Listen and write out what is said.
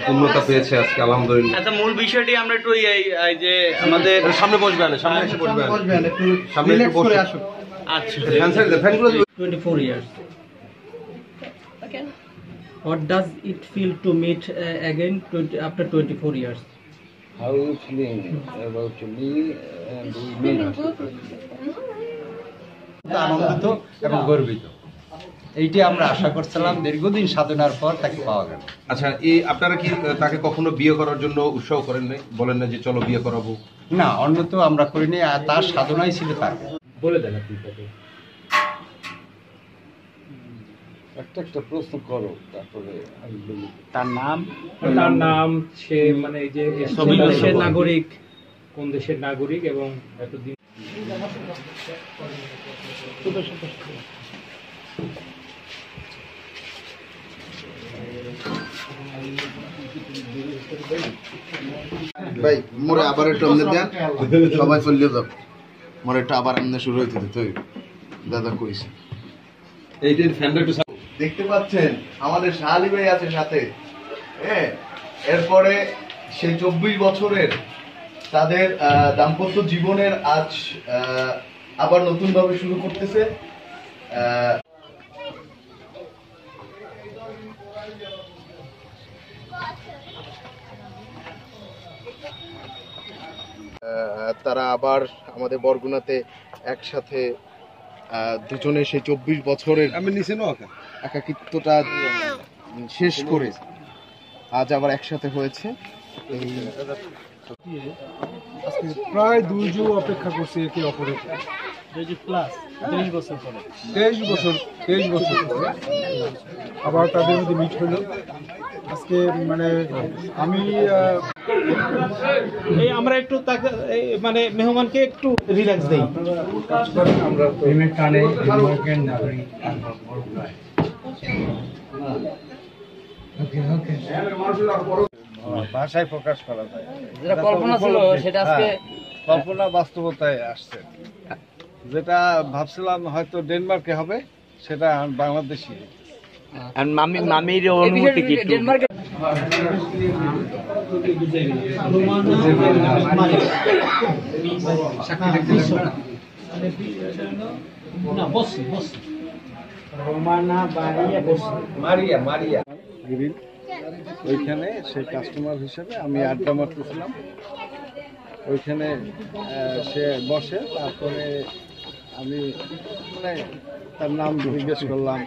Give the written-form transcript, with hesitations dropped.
পূর্ণতা পেয়েছে আজকে আলহামদুলিল্লাহ। আচ্ছা, মূল বিষয়টি আমরা একটু এই যে আমাদের সামনে বসবেন, সামনে এসে বসবেন, একটু সামনে একটু বসে আসুন। আচ্ছা, ফ্যানগুলো 24 years. What does it feel to meet again after 24 years? How are you feeling about me and we meet? আনন্দিত এবং গর্বিত। এইটি আমরা আশা করছিলাম, দীর্ঘদিন সাধনার পর তাকে পাওয়া গেল। আচ্ছা, আপনারা কি তাকে কখনো বিয়ে করার জন্য উৎসাহ করেন নাই? বলেন না যে চলো বিয়ে করাবো? না, অন্য তো আমরা করিনি, আর তার সাধনাই ছিল তাকে। বলে দেন আপনি তাকে একটা প্রশ্ন করো, তারপরে আমি বলি। তার নাম, সে মানে এই যে দেশের নাগরিক, কোন দেশের নাগরিক এবং এতদিন ভাই মোরে আবার একটু আমনে দেন, সবাই চলে যাও। মোরে একটু আবার আমনে শুরু হইতে দে তুই দাদা কইছে। এইটার ফ্যানটা একটু দেখতে পাচ্ছেন আমাদের শাহালি ভাই আছে সাথে। হ্যাঁ, এরপরে সেই 24 বছরের তাদের দাম্পত্য জীবনের আজ আবার নতুন ভাবে শুরু করতেছে। তারা আবার আমাদের বরগুনাতে একসাথে দুজনে সেই 24 বছরের একাকিত্বটা শেষ করে আজ আবার একসাথে হয়েছে। প্রায় 2 যুগ অপেক্ষা করছে একে অপরের। 23 বছর পরে 23 বছর পরে আবার তাদের মধ্যে মিট হলো আজকে। মানে আমি এই আমরা একটু তাকে মানে মেহমানকে একটু রিল্যাক্স দেই। আমরা প্রেমের টানে ডেনমার্কের নাগরিক ভাষায় প্রকাশ করা যায়। যেটা কল্পনা ছিল সেটা আজকে কল্পনা বাস্তবতায় আসছে। যেটা ভাবছিলাম হয়তো ডেনমার্কে হবে, সেটা বাংলাদেশি। আর মামির অনুভূতি কি একটু? ডেনমার্কে ওইখানে সেই কাস্টমার হিসেবে আমি আড্ডা মারতেছিলাম। ওইখানে সে বসে, তারপরে আমি মানে তার নাম জিজ্ঞেস করলাম,